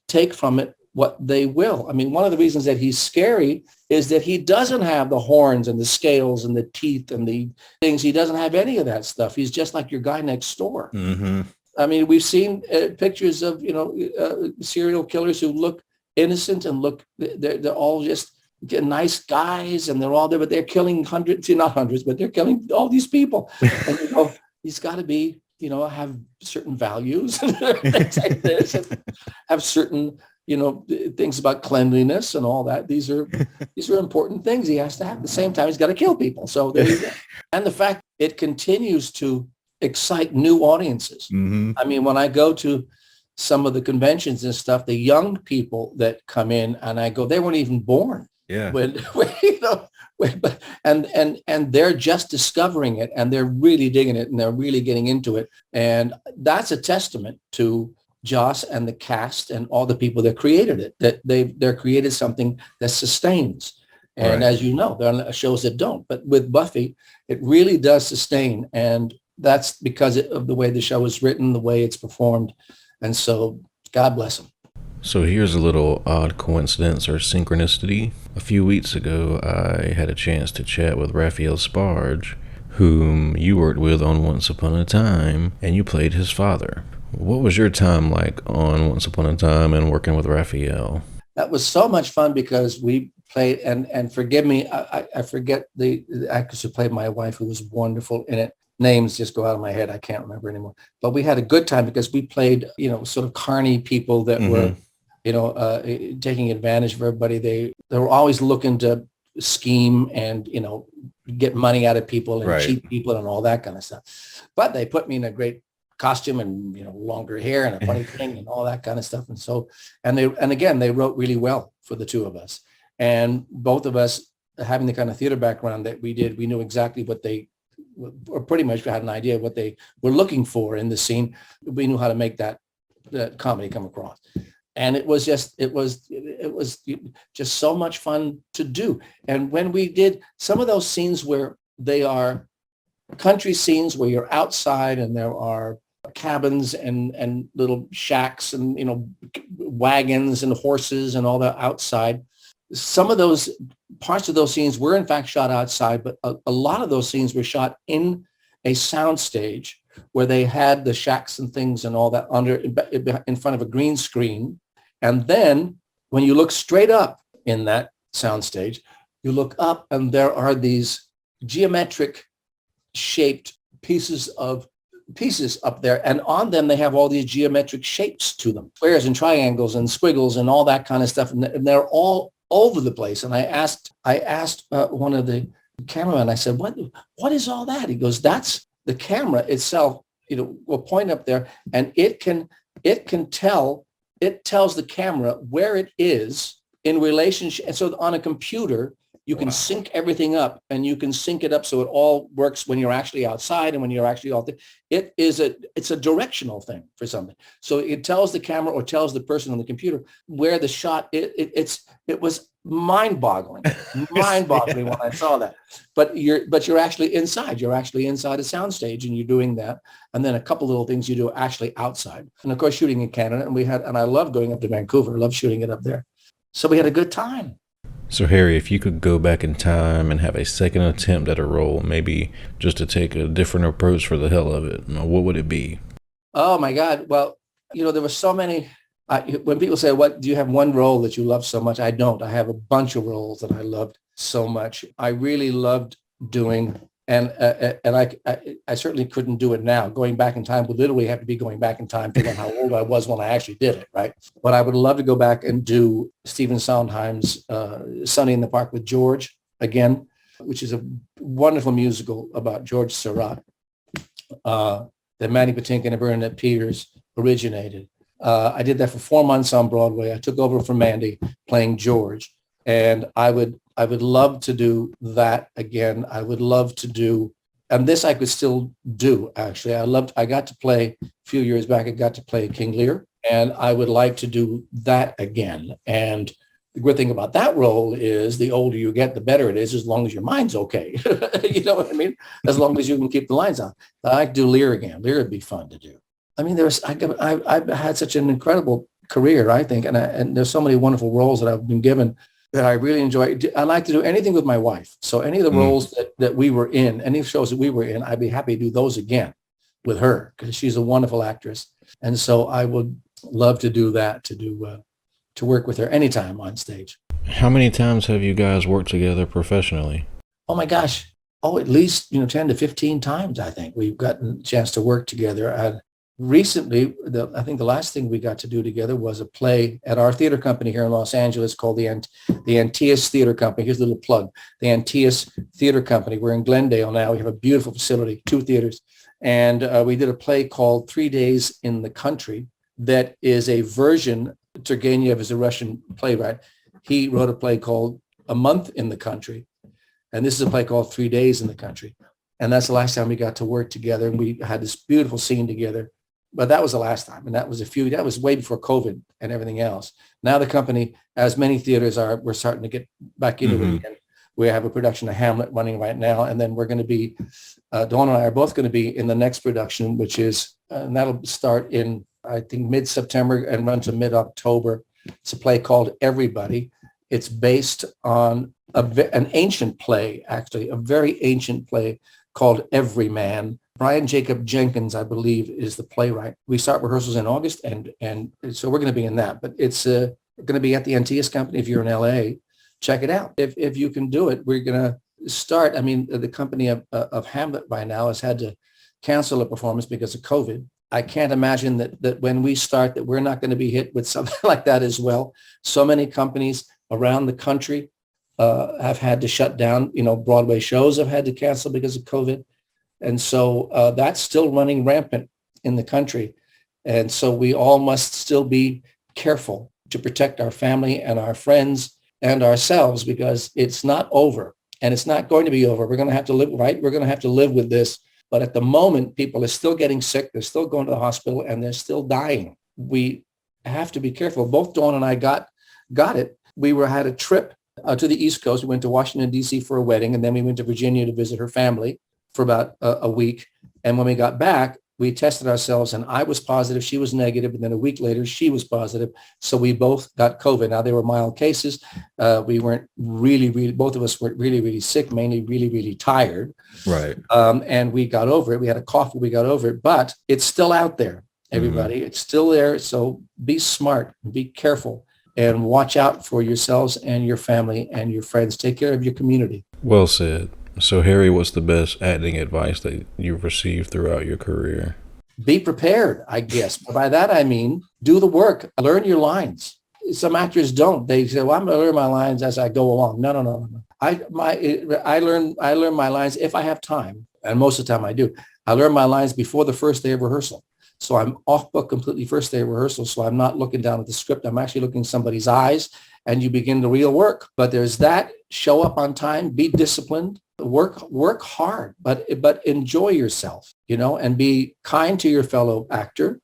S3: take from it what they will. I mean, one of the reasons that he's scary is that he doesn't have the horns and the scales and the teeth and the things. He doesn't have any of that stuff. He's just like your guy next door.
S2: Mm-hmm.
S3: I mean, we've seen pictures of, serial killers who look innocent and they're all just nice guys, and they're all there, but they're killing not hundreds, but they're killing all these people. And he's got to be, have certain values and things like this, and have certain, things about cleanliness and all that. These are important things he has to have. At the same time, he's got to kill people. So there you go. And the fact it continues to excite new audiences.
S2: Mm-hmm.
S3: I mean, when I go to some of the conventions and stuff, the young people that come in, and I go, they weren't even born.
S2: Yeah.
S3: And they're just discovering it, and they're really digging it, and they're really getting into it. And that's a testament to Joss and the cast and all the people that created it, that they're created something that sustains. And As you know, there are shows that don't, but with Buffy, it really does sustain. And that's because of the way the show is written, the way it's performed. And so God bless them.
S2: So here's a little odd coincidence or synchronicity. A few weeks ago, I had a chance to chat with Raphael Sparge, whom you worked with on Once Upon a Time, and you played his father. What was your time like on Once Upon a Time and working with Raphael?
S3: That was so much fun because we played, and forgive me, I forget the actress who played my wife, who was wonderful in it. Names just go out of my head. I can't remember anymore. But we had a good time because we played, sort of carny people that were, taking advantage of everybody. They were always looking to scheme and, get money out of people and cheat people and all that kind of stuff. But they put me in a great costume and, longer hair and a funny thing and all that kind of stuff. And so, and again, they wrote really well for the two of us. And both of us, having the kind of theater background that we did, we knew exactly what or pretty much had an idea of what they were looking for in the scene. We knew how to make that comedy come across. And it was just so much fun to do. And when we did some of those scenes where they are country scenes where you're outside and there are cabins and little shacks and, wagons and horses and all that outside, some of those parts of those scenes were in fact shot outside, but a lot of those scenes were shot in a sound stage where they had the shacks and things and all that in front of a green screen. And then when you look straight up in that sound stage, you look up and there are these geometric shaped pieces up there, and on them they have all these geometric shapes to them, squares and triangles and squiggles and all that kind of stuff, and they're all over the place. And I asked one of the cameramen, I said, what is all that? He goes, that's the camera itself, will point up there, and it tells the camera where it is in relationship. And so on a computer, you can sync everything up, and you can sync it up so it all works when you're actually outside and when you're actually out there. It's a directional thing for something. So it tells the camera or tells the person on the computer where the shot is. It was mind-boggling when I saw that. But you're actually inside. You're actually inside a soundstage, and you're doing that. And then a couple little things you do actually outside. And of course, shooting in Canada, and I love going up to Vancouver. I love shooting it up there. So we had a good time.
S2: So, Harry, if you could go back in time and have a second attempt at a role, maybe just to take a different approach for the hell of it, what would it be?
S3: Oh, my God. Well, there were so many. When people say, do you have one role that you love so much? I don't. I have a bunch of roles that I loved so much. I really loved doing, and I certainly couldn't do it now. Going back in time would literally have to be going back in time to how old I was when I actually did it, right? But I would love to go back and do Stephen Sondheim's Sunny in the Park with George again, which is a wonderful musical about George Seurat that Manny Patinkin and Bernadette Peters originated. I did that for 4 months on Broadway. I took over from Mandy playing George, and I would love to do that again. I would love to do, and this I could still do, actually. I got to play, a few years back, I got to play King Lear, and I would like to do that again. And the good thing about that role is the older you get, the better it is, as long as your mind's okay. You know what I mean? As long as you can keep the lines on. I'd do Lear again. Lear would be fun to do. I mean, I've had such an incredible career, I think, and there's so many wonderful roles that I've been given that I really enjoy. I like to do anything with my wife. So any of the roles that we were in, any shows that we were in, I'd be happy to do those again with her, because she's a wonderful actress. And so I would love to do that, to work with her anytime on stage.
S2: How many times have you guys worked together professionally?
S3: Oh my gosh. At least 10 to 15 times, I think we've gotten a chance to work together. And recently, I think the last thing we got to do together was a play at our theater company here in Los Angeles called the Antaeus Theater Company. Here's a little plug. The Antaeus Theater Company. We're in Glendale now. We have a beautiful facility, 2 theaters. And we did a play called 3 Days in the Country that is a version. Turgenev is a Russian playwright. He wrote a play called A Month in the Country. And this is a play called 3 Days in the Country. And that's the last time we got to work together. And we had this beautiful scene together. But that was the last time. And that was way before COVID and everything else. Now the company, as many theaters are, we're starting to get back into it again. We have a production of Hamlet running right now. And then we're going to be, Dawn and I are both going to be in the next production, which is, and that'll start in, I think, mid-September and run to mid-October. It's a play called Everybody. It's based on an ancient play, actually, a very ancient play called Every Man. Brian Jacob Jenkins, I believe, is the playwright. We start rehearsals in August, and so we're going to be in that. But it's going to be at the Antaeus Company. If you're in LA, check it out. If you can do it, we're going to start. I mean, the company of Hamlet by now has had to cancel a performance because of COVID. I can't imagine that when we start that we're not going to be hit with something like that as well. So many companies around the country have had to shut down. Broadway shows have had to cancel because of COVID. And so that's still running rampant in the country. And so we all must still be careful to protect our family and our friends and ourselves, because it's not over and it's not going to be over. We're going to have to live, right? We're going to have to live with this. But at the moment, people are still getting sick. They're still going to the hospital and they're still dying. We have to be careful. Both Dawn and I got it. We had a trip to the East Coast. We went to Washington, D.C. for a wedding, and then we went to Virginia to visit her family for about a week. And when we got back, we tested ourselves, and I was positive, she was negative, and then a week later, she was positive. So we both got COVID. Now, they were mild cases. We weren't really, both of us weren't really sick, mainly really tired. Right. And we got over it. We had a cough, but we got over it. But it's still out there, everybody. It's still there. So be smart, be careful, and watch out for yourselves and your family and your friends. Take care of your community.
S2: Well said. So, Harry, what's the best acting advice that you've received throughout your career?
S3: Be prepared, I guess. By that, I mean, do the work, learn your lines. Some actors don't. They say, well, I'm going to learn my lines as I go along. No. I learn my lines if I have time. And most of the time I do. I learn my lines before the first day of rehearsal. So I'm off book completely first day of rehearsal. So I'm not looking down at the script. I'm actually looking in somebody's eyes, and you begin the real work. But there's that. Show up on time, be disciplined, work hard, but enjoy yourself, and be kind to your fellow actor.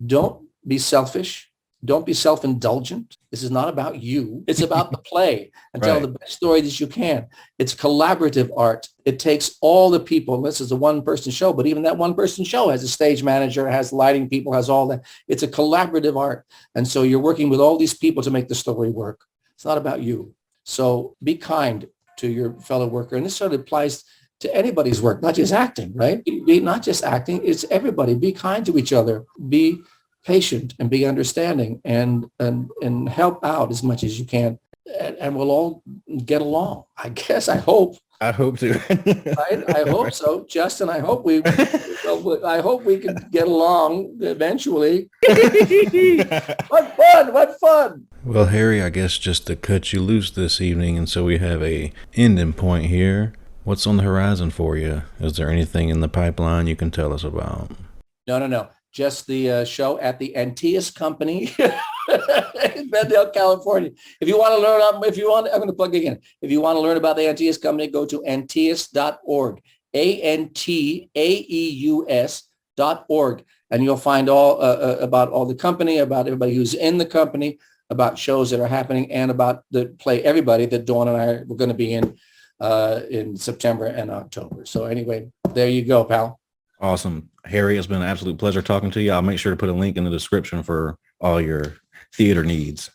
S3: Don't be selfish. Don't be self-indulgent. This is not about you. It's about the play, and tell the best story that you can. It's collaborative art. It takes all the people. This is a one-person show, but even that one-person show has a stage manager, has lighting people, has all that. It's a collaborative art. And so you're working with all these people to make the story work. It's not about you. So be kind to your fellow worker. And this sort of applies to anybody's work, not just acting, right? Not just acting, it's everybody. Be kind to each other. Be patient and be understanding and help out as much as you can. And we'll all get along. I guess, I hope.
S2: I hope to.
S3: Right? I hope so. Justin, I hope we can get along eventually. What fun.
S2: Well, Harry, I guess just to cut you loose this evening, and so we have a ending point here. What's on the horizon for you? Is there anything in the pipeline you can tell us about?
S3: No. Just the show at the Antaeus Company in Bendale, California. If you want to learn, I'm going to plug again. If you want to learn about the Antaeus Company, go to antaeus.org, ANTAEUS.org, and you'll find all about all the company, about everybody who's in the company, about shows that are happening, and about the play Everybody that Dawn and I were going to be in September and October. So anyway, there you go, pal.
S2: Awesome. Harry, it's been an absolute pleasure talking to you. I'll make sure to put a link in the description for all your theater needs.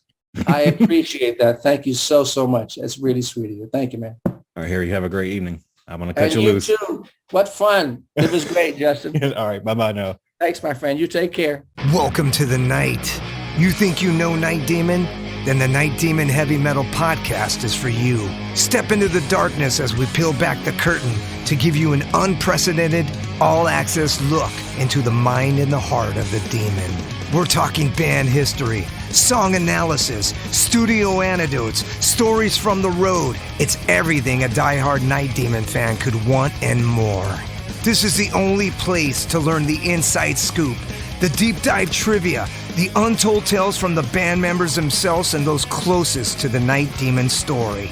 S3: I appreciate that. Thank you so much. That's really sweet of you. Thank you, man.
S2: All right, Harry, you have a great evening. I'm going to cut
S3: you
S2: loose.
S3: Too. What fun. It was great, Justin.
S2: All right. Bye-bye now.
S3: Thanks, my friend. You take care.
S5: Welcome to the night. You think you know Night Demon? Then the Night Demon Heavy Metal Podcast is for you. Step into the darkness as we peel back the curtain to give you an unprecedented, all-access look into the mind and the heart of the demon. We're talking band history, song analysis, studio anecdotes, stories from the road. It's everything a diehard Night Demon fan could want and more. This is the only place to learn the inside scoop, the deep dive trivia, the untold tales from the band members themselves and those closest to the Night Demon story.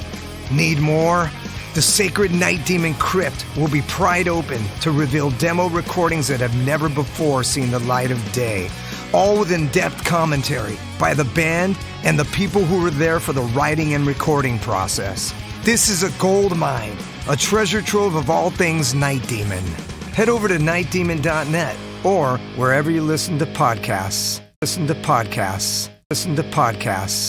S5: Need more? The sacred Night Demon Crypt will be pried open to reveal demo recordings that have never before seen the light of day, all with in-depth commentary by the band and the people who were there for the writing and recording process. This is a gold mine, a treasure trove of all things Night Demon. Head over to nightdemon.net or wherever you listen to podcasts. Listen to podcasts.